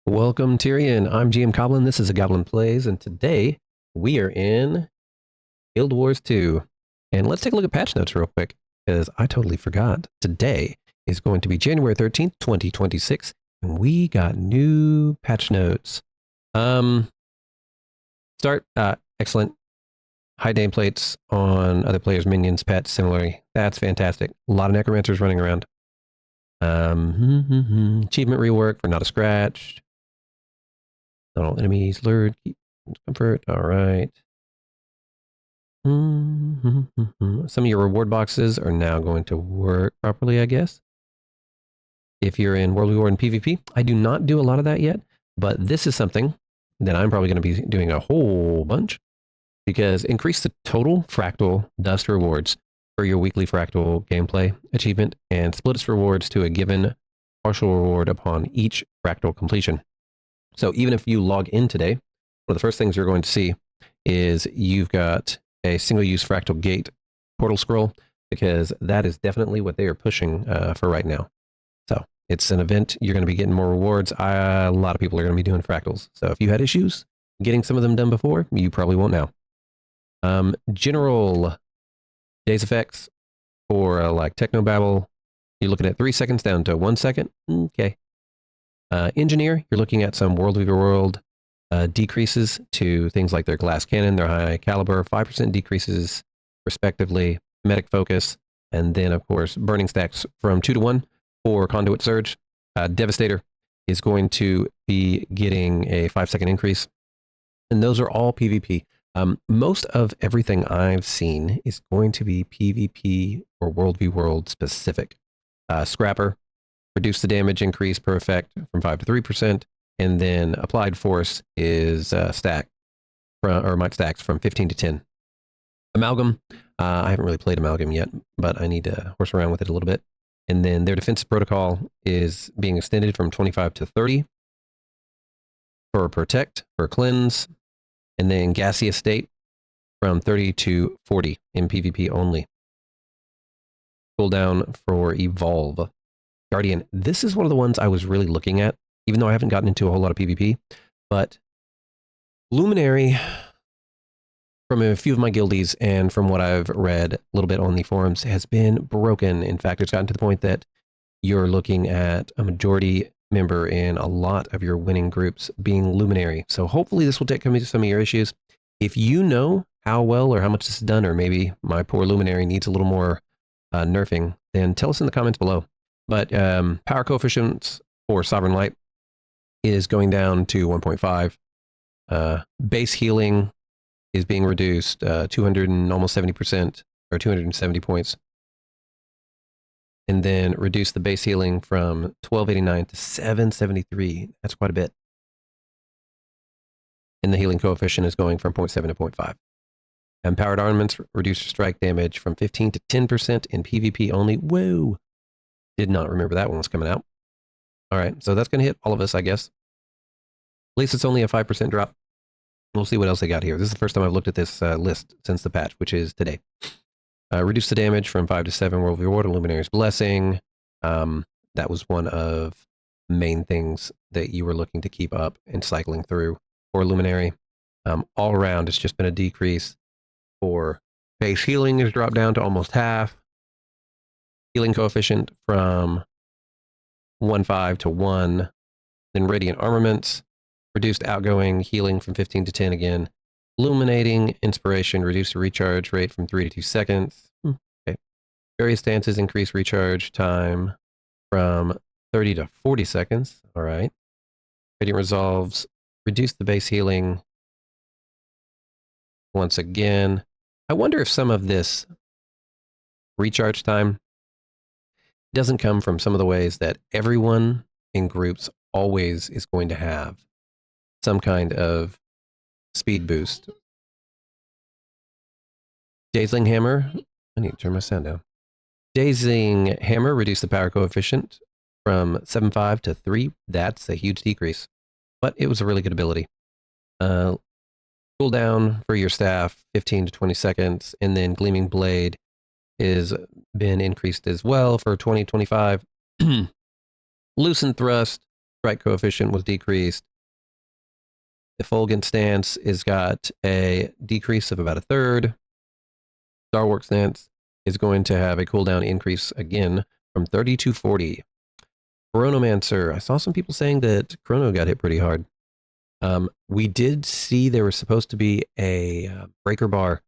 Welcome, Tyrion. I'm GM Goblin. This is a Goblin Plays, and today we are in Guild Wars 2. And let's take a look at patch notes real quick, because I totally forgot. Today is going to be January 13th, 2026, and we got new patch notes. Start, excellent. High nameplates on other players' minions, pets, similarly. That's fantastic. A lot of necromancers running around. Achievement rework for Not a Scratch. Not all enemies lured. Keep comfort. All right. Some of your reward boxes are now going to work properly, I guess. If you're in World War and PvP, I do not do a lot of that yet, but this is something that I'm probably going to be doing a whole bunch, because increase the total fractal dust rewards for your weekly fractal gameplay achievement and split its rewards to a given partial reward upon each fractal completion. So even if you log in today, one of the first things you're going to see is you've got a single-use fractal gate portal scroll, because that is definitely what they are pushing for right now. So it's an event. You're going to be getting more rewards. A lot of people are going to be doing fractals. So if you had issues getting some of them done before, you probably won't now. General days effects for like Technobabble, you're looking at 3 seconds down to 1 second. Okay. Engineer, you're looking at some World Weaver World decreases to things like their glass cannon, their high caliber, 5% decreases respectively, medic focus, and then of course burning stacks from 2 to 1 for conduit surge. Devastator is going to be getting a 5-second increase, and those are all PvP. Most of everything I've seen is going to be PvP or World v World specific. Scrapper, reduce the damage increase per effect from 5 to 3%, and then applied force is stack or might stacks from 15 to 10. Amalgam, I haven't really played Amalgam yet, but I need to horse around with it a little bit. And then their defensive protocol is being extended from 25 to 30 for protect, for cleanse, and then gaseous state from 30 to 40 in PvP only. Cooldown for evolve. Guardian, this is one of the ones I was really looking at, even though I haven't gotten into a whole lot of PvP, but Luminary, from a few of my guildies and from what I've read a little bit on the forums, has been broken. In fact, it's gotten to the point that you're looking at a majority member in a lot of your winning groups being Luminary. So hopefully this will take care of some of your issues. If you know how well or how much this is done, or maybe my poor Luminary needs a little more nerfing, then tell us in the comments below. But power coefficients for Sovereign Light is going down to 1.5. Base healing is being reduced 200 and almost 70%, or 270 points. And then reduce the base healing from 1289 to 773. That's quite a bit. And the healing coefficient is going from 0.7 to 0.5. Empowered armaments reduce strike damage from 15 to 10% in PvP only. Whoa! Did not remember that one was coming out. All right, so that's going to hit all of us, I guess. At least it's only a 5% drop. We'll see what else they got here. This is the first time I've looked at this list since the patch, which is today. Reduce the damage from 5 to 7 World Reward and Luminary's Blessing. That was one of the main things that you were looking to keep up and cycling through for Luminary. All around, it's just been a decrease. For base healing is dropped down to almost half. Healing coefficient from 1.5 to 1. Then Radiant Armaments, reduced outgoing healing from 15 to 10 again. Illuminating Inspiration, reduced the recharge rate from 3 to 2 seconds. Okay. Various stances increase recharge time from 30 to 40 seconds. All right. Radiant Resolves, reduce the base healing once again. I wonder if some of this recharge time doesn't come from some of the ways that everyone in groups always is going to have some kind of speed boost. Dazzling Hammer. I need to turn my sound down. Dazzling Hammer reduced the power coefficient from 7.5 to 3. That's a huge decrease, but it was a really good ability. Cooldown for your staff, 15 to 20 seconds, and then Gleaming Blade is been increased as well for 2025. Loosen Thrust Strike coefficient was decreased. Effulgent Stance has got a decrease of about a third. Starwork Stance is going to have a cooldown increase again from 30 to 40. Chronomancer. I saw some people saying that Chrono got hit pretty hard. We did see there was supposed to be a breaker bar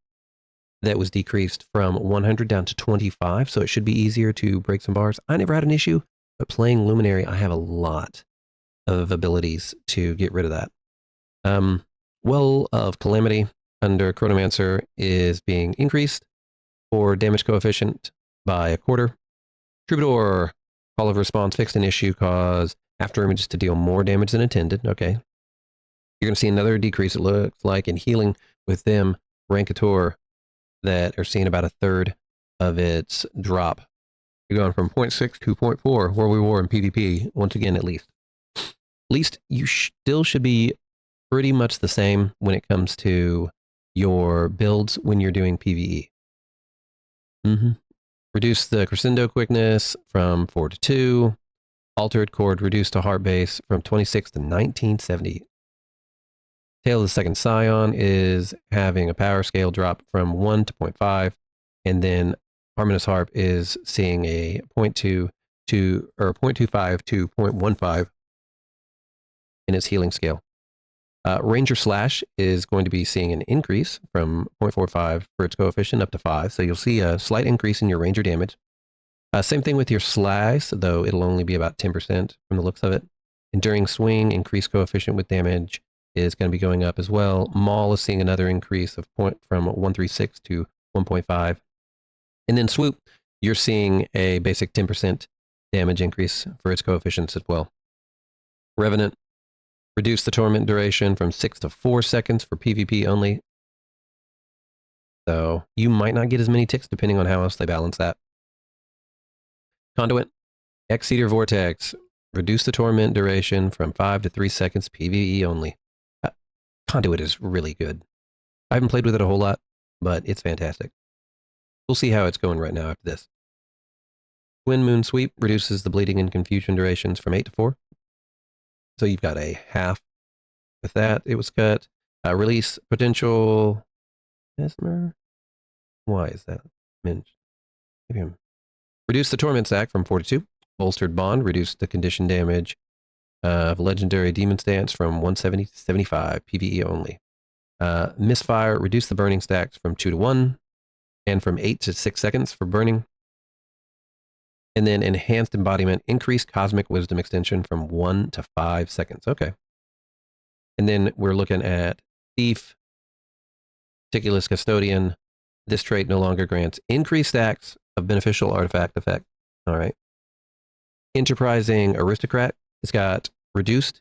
that was decreased from 100 down to 25, so it should be easier to break some bars. I never had an issue, but playing Luminary, I have a lot of abilities to get rid of that. Well of Calamity under Chronomancer is being increased for damage coefficient by a quarter. Troubadour, Call of Response fixed an issue, cause after images to deal more damage than intended. Okay. You're going to see another decrease, it looks like, in healing with them. Rankator, that are seeing about a third of its drop. You're going from 0.6 to 0.4, where we were in PvP, once again, at least. At least you still should be pretty much the same when it comes to your builds when you're doing PvE. Reduce the crescendo quickness from 4 to 2. Altered chord reduced to heart base from 26 to 1970. Tail of the Second Scion is having a power scale drop from 1 to 0.5. And then Harmonious Harp is seeing a 0.2 to, or 0.25 to 0.15 in its healing scale. Ranger Slash is going to be seeing an increase from 0.45 for its coefficient up to 5. So you'll see a slight increase in your Ranger damage. Same thing with your Slice, though it'll only be about 10% from the looks of it. Enduring Swing, increased coefficient with damage is going to be going up as well. Maul is seeing another increase of from 136 to 1.5. And then Swoop, you're seeing a basic 10% damage increase for its coefficients as well. Revenant, reduce the torment duration from 6 to 4 seconds for PvP only. So you might not get as many ticks depending on how else they balance that. Conduit, Exceeder Vortex, reduce the torment duration from 5 to 3 seconds PvE only. Conduit is really good. I haven't played with it a whole lot, but it's fantastic. We'll see how it's going right now after this. Twin Moon Sweep reduces the bleeding and confusion durations from 8 to 4. So you've got a half with that. It was cut. Release potential. Mesmer? Why is that? Maybe I'm... Reduce the Torment Sack from 4 to 2. Bolstered Bond reduced the condition damage of Legendary Demon Stance from 170 to 75, PvE only. Misfire reduced the burning stacks from 2 to 1, and from 8 to 6 seconds for burning. And then Enhanced Embodiment, increased Cosmic Wisdom extension from 1 to 5 seconds. Okay. And then we're looking at Thief, Meticulous Custodian. This trait no longer grants increased stacks of beneficial artifact effect. All right. Enterprising Aristocrat, it's got reduced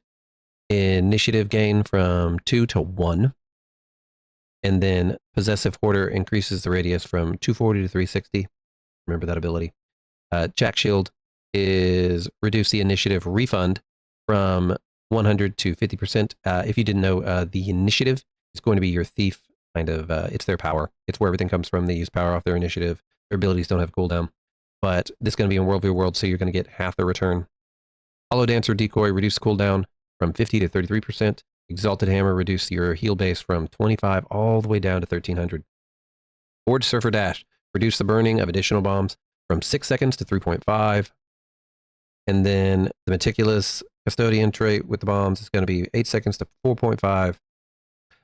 initiative gain from 2 to 1. And then Possessive Hoarder increases the radius from 240 to 360. Remember that ability. Jack Shield is reduce the initiative refund from 100 to 50%. If you didn't know, the initiative is going to be your thief, kind of, it's their power. It's where everything comes from. They use power off their initiative. Their abilities don't have cooldown. But this is going to be in World v. World, so you're going to get half the return. Hollow Dancer Decoy, reduce cooldown from 50 to 33%. Exalted Hammer, reduce your heal base from 25 all the way down to 1300. Forge Surfer Dash, reduce the burning of additional bombs from 6 seconds to 3.5. And then the Meticulous Custodian trait with the bombs is going to be 8 seconds to 4.5.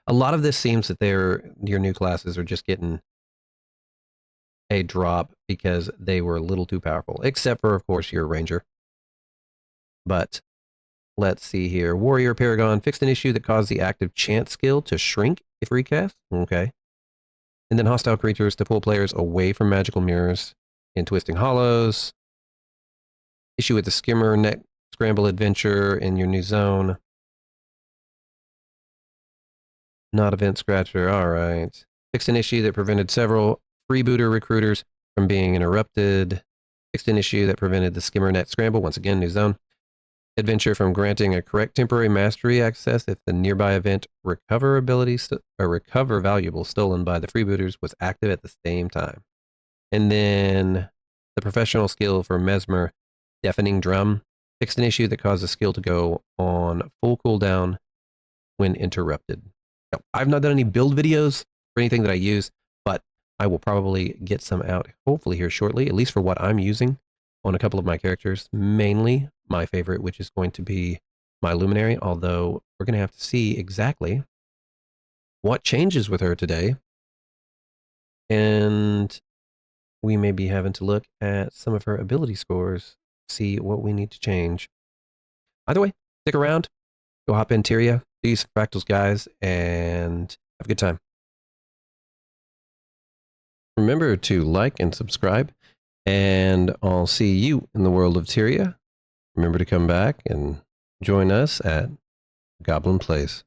A lot of this seems that your new classes are just getting a drop because they were a little too powerful, except for, of course, your Ranger. But let's see here. Warrior Paragon fixed an issue that caused the active chant skill to shrink if recast. Okay. And then hostile creatures to pull players away from magical mirrors in Twisting Hollows. Issue with the Skimmer Net Scramble Adventure in your new zone. Not Event Scratcher. All right. Fixed an issue that prevented several freebooter recruiters from being interrupted. Fixed an issue that prevented the Skimmer Net Scramble. Once again, new zone. Adventure from granting a correct temporary mastery access if the nearby event recover valuable stolen by the freebooters was active at the same time. And then the professional skill for Mesmer, Deafening Drum, Fixed an issue that caused the skill to go on full cooldown when interrupted. Now, I've not done any build videos for anything that I use, but I will probably get some out hopefully here shortly, at least for what I'm using on a couple of my characters. Mainly my favorite, which is going to be my Luminary, although we're going to have to see exactly what changes with her today. And we may be having to look at some of her ability scores, see what we need to change. Either way, stick around, go hop in Tyria, do some fractals, guys, and have a good time. Remember to like and subscribe, and I'll see you in the world of Tyria. Remember to come back and join us at Goblin Place.